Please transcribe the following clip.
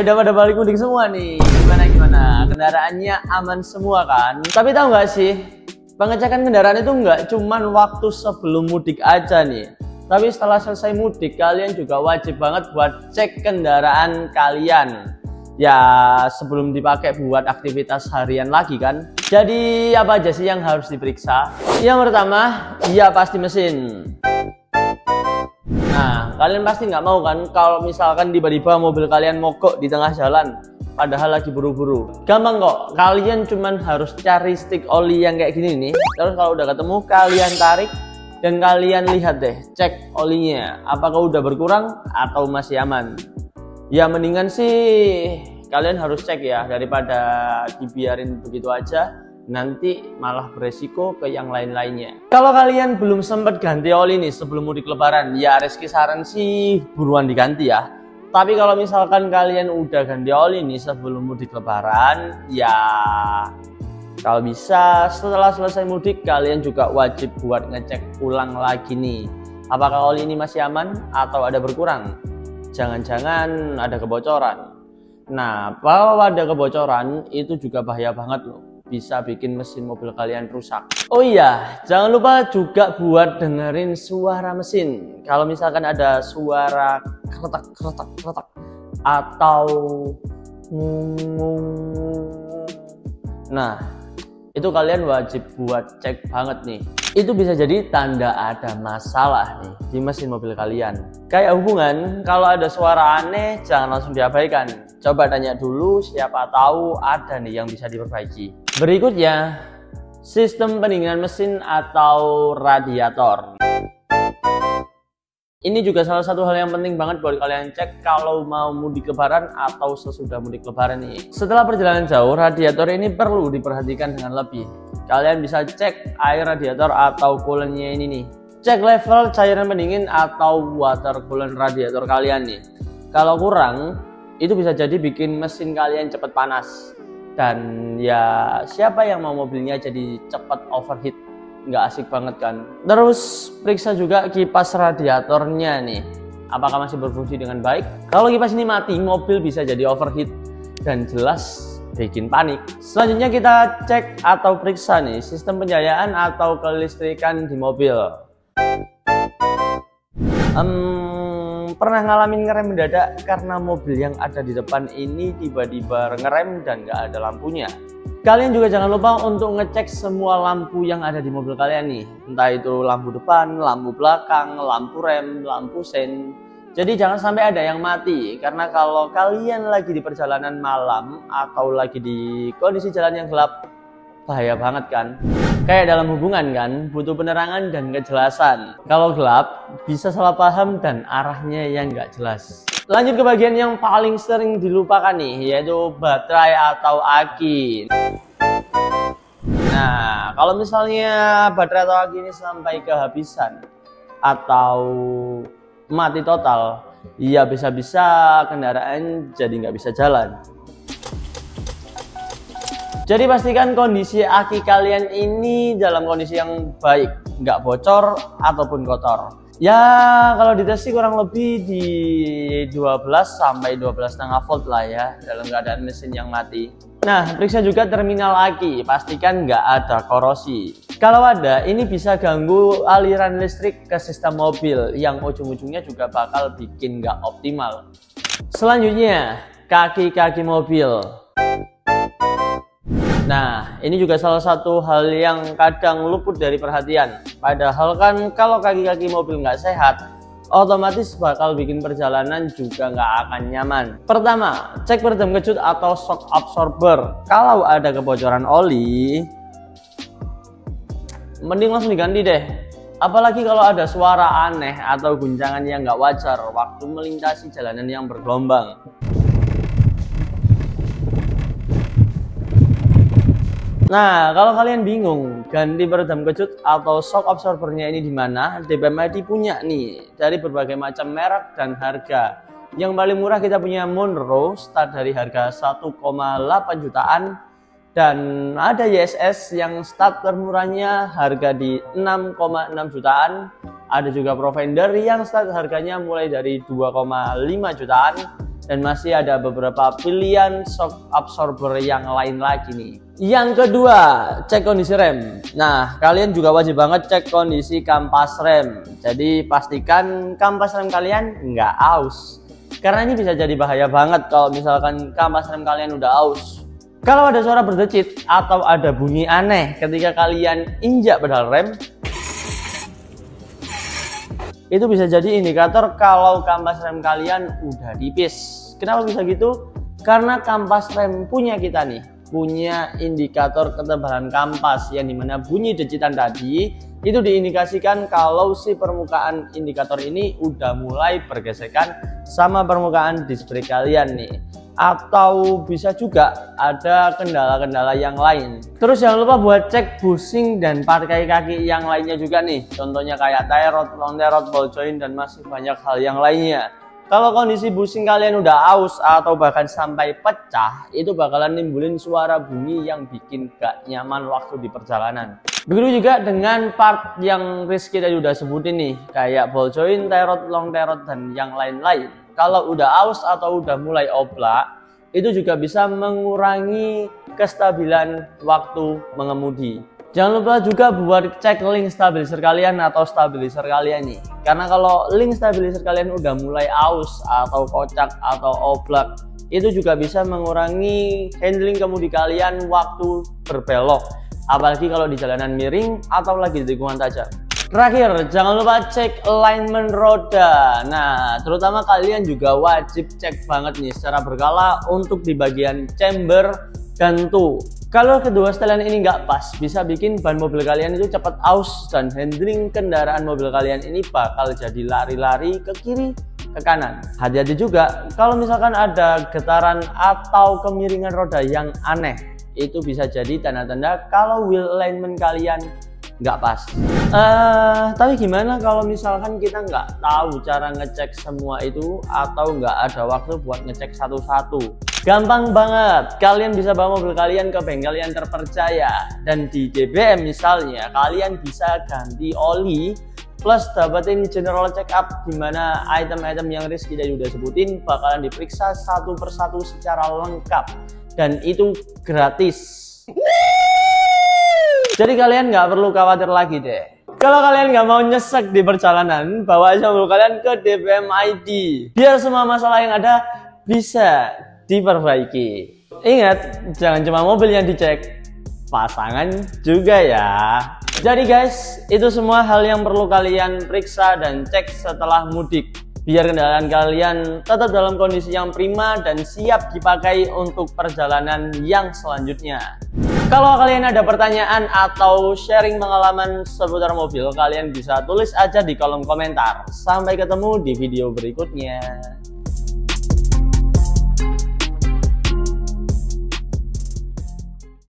Udah pada balik mudik semua nih. Gimana? Kendaraannya aman semua kan? Tapi tahu nggak sih, pengecekan kendaraan itu nggak cuman waktu sebelum mudik aja nih. Tapi setelah selesai mudik, kalian juga wajib banget buat cek kendaraan kalian. Ya, sebelum dipakai buat aktivitas harian lagi kan. Jadi apa aja sih yang harus diperiksa? Yang pertama, ya pasti mesin. Nah, kalian pasti nggak mau kan kalau misalkan tiba-tiba mobil kalian mogok di tengah jalan padahal lagi buru-buru. Gampang kok, kalian cuman harus cari stick oli yang kayak gini nih. Terus kalau udah ketemu, kalian tarik dan kalian lihat deh, cek olinya apakah udah berkurang atau masih aman. Ya mendingan sih kalian harus cek ya, daripada dibiarin begitu aja nanti malah beresiko ke yang lain-lainnya. Kalau kalian belum sempat ganti oli nih sebelum mudik lebaran, ya Reski saran sih buruan diganti ya. Tapi kalau misalkan kalian udah ganti oli nih sebelum mudik lebaran, ya kalau bisa setelah selesai mudik kalian juga wajib buat ngecek ulang lagi nih, apakah oli ini masih aman atau ada berkurang. Jangan-jangan ada kebocoran. Nah, kalau ada kebocoran itu juga bahaya banget loh, bisa bikin mesin mobil kalian rusak. Oh iya, jangan lupa juga buat dengerin suara mesin. Kalau misalkan ada suara kretak atau nah, itu kalian wajib buat cek banget nih. Itu bisa jadi tanda ada masalah nih di mesin mobil kalian. Kayak hubungan, kalau ada suara aneh jangan langsung diabaikan. Coba tanya dulu, siapa tahu ada nih yang bisa diperbaiki. Berikutnya, sistem pendinginan mesin atau radiator. Ini juga salah satu hal yang penting banget buat kalian cek kalau mau mudik lebaran atau sesudah mudik lebaran nih. Setelah perjalanan jauh, radiator ini perlu diperhatikan dengan lebih. Kalian bisa cek air radiator atau coolant-nya ini nih. Cek level cairan pendingin atau water coolant radiator kalian nih. Kalau kurang, itu bisa jadi bikin mesin kalian cepat panas. Dan ya siapa yang mau mobilnya jadi cepat overheat? Nggak asik banget kan. Terus periksa juga kipas radiatornya nih, apakah masih berfungsi dengan baik. Kalau kipas ini mati, mobil bisa jadi overheat dan jelas bikin panik. Selanjutnya kita cek atau periksa nih sistem pencahayaan atau kelistrikan di mobil. Pernah ngalamin ngerem mendadak karena mobil yang ada di depan ini tiba-tiba ngerem dan nggak ada lampunya. Kalian juga jangan lupa untuk ngecek semua lampu yang ada di mobil kalian nih. Entah itu lampu depan, lampu belakang, lampu rem, lampu sen. Jadi jangan sampai ada yang mati. Karena kalau kalian lagi di perjalanan malam atau lagi di kondisi jalan yang gelap, bahaya banget kan. Kayak dalam hubungan kan, butuh penerangan dan kejelasan. Kalau gelap, bisa salah paham dan arahnya yang nggak jelas. Lanjut ke bagian yang paling sering dilupakan nih, yaitu baterai atau aki. Nah, kalau misalnya baterai atau aki ini sampai kehabisan atau mati total, ya bisa-bisa kendaraan jadi nggak bisa jalan. Jadi pastikan kondisi aki kalian ini dalam kondisi yang baik, nggak bocor ataupun kotor. Ya kalau dites sih kurang lebih di 12 sampai 12,5 volt lah ya dalam keadaan mesin yang mati. Nah, periksa juga terminal aki, pastikan nggak ada korosi. Kalau ada, ini bisa ganggu aliran listrik ke sistem mobil yang ujung-ujungnya juga bakal bikin nggak optimal. Selanjutnya, kaki-kaki mobil. Nah, ini juga salah satu hal yang kadang luput dari perhatian. Padahal kan kalau kaki-kaki mobil nggak sehat, otomatis bakal bikin perjalanan juga nggak akan nyaman. Pertama, cek peredam kejut atau shock absorber. Kalau ada kebocoran oli, mending langsung diganti deh. Apalagi kalau ada suara aneh atau guncangan yang nggak wajar waktu melintasi jalanan yang bergelombang. Nah, kalau kalian bingung ganti peredam kejut atau shock absorbernya ini di mana, DPM-ID punya nih dari berbagai macam merek dan harga. Yang paling murah kita punya Monroe, start dari harga 1,8 jutaan, dan ada YSS yang start termurahnya harga di 6,6 jutaan. Ada juga Provender yang start harganya mulai dari 2,5 jutaan. dan masih ada beberapa pilihan shock absorber yang lain lagi nih. Yang kedua, cek kondisi rem. Nah, kalian juga wajib banget cek kondisi kampas rem. Jadi pastikan kampas rem kalian nggak aus, karena ini bisa jadi bahaya banget kalau misalkan kampas rem kalian udah aus. Kalau ada suara berdecit atau ada bunyi aneh ketika kalian injak pedal rem, itu bisa jadi indikator kalau kampas rem kalian udah tipis. Kenapa bisa gitu? Karena kampas rem punya kita nih, punya indikator ketebalan kampas yang dimana bunyi decitan tadi itu diindikasikan kalau si permukaan indikator ini udah mulai bergesekan sama permukaan disc brake kalian nih. Atau bisa juga ada kendala-kendala yang lain. Terus jangan lupa buat cek bushing dan parkai kaki yang lainnya juga nih. Contohnya kayak tie rod, long tie rod, ball joint, dan masih banyak hal yang lainnya. Kalau kondisi bushing kalian udah aus atau bahkan sampai pecah, itu bakalan nimbulin suara bunyi yang bikin gak nyaman waktu di perjalanan. Begitu juga dengan part yang Rizky tadi udah sebutin nih, kayak ball joint, tie rod, long tie rod, dan yang lain-lain. Kalau udah aus atau udah mulai oblak, itu juga bisa mengurangi kestabilan waktu mengemudi. Jangan lupa juga buat cek link stabilizer kalian atau stabilizer kalian nih. Karena kalau link stabilizer kalian udah mulai aus atau kocak atau oblak, itu juga bisa mengurangi handling kemudi kalian waktu berbelok. Apalagi kalau di jalanan miring atau lagi di tikungan tajam. Terakhir, jangan lupa cek alignment roda. Nah, terutama kalian juga wajib cek banget nih secara berkala untuk di bagian chamber gantu. Kalau kedua setelan ini nggak pas, bisa bikin ban mobil kalian itu cepat aus dan handling kendaraan mobil kalian ini bakal jadi lari-lari ke kiri, ke kanan. Hati-hati juga kalau misalkan ada getaran atau kemiringan roda yang aneh. Itu bisa jadi tanda-tanda kalau wheel alignment kalian nggak pas. Tapi gimana kalau misalkan kita nggak tahu cara ngecek semua itu atau nggak ada waktu buat ngecek satu-satu? Gampang banget, kalian bisa bawa mobil kalian ke bengkel yang terpercaya, dan di DBM misalnya kalian bisa ganti oli plus dapetin general check up, dimana item-item yang Rizky tadi udah sebutin bakalan diperiksa satu persatu secara lengkap, dan itu gratis. Jadi kalian nggak perlu khawatir lagi deh. Kalau kalian nggak mau nyesek di perjalanan, bawa aja mobil kalian ke DBM ID, biar semua masalah yang ada bisa diperbaiki. Ingat, jangan cuma mobil yang dicek, pasangan juga ya. Jadi guys, itu semua hal yang perlu kalian periksa dan cek setelah mudik, biar kendaraan kalian tetap dalam kondisi yang prima dan siap dipakai untuk perjalanan yang selanjutnya. Kalau kalian ada pertanyaan atau sharing pengalaman seputar mobil, kalian bisa tulis aja di kolom komentar. Sampai ketemu di video berikutnya.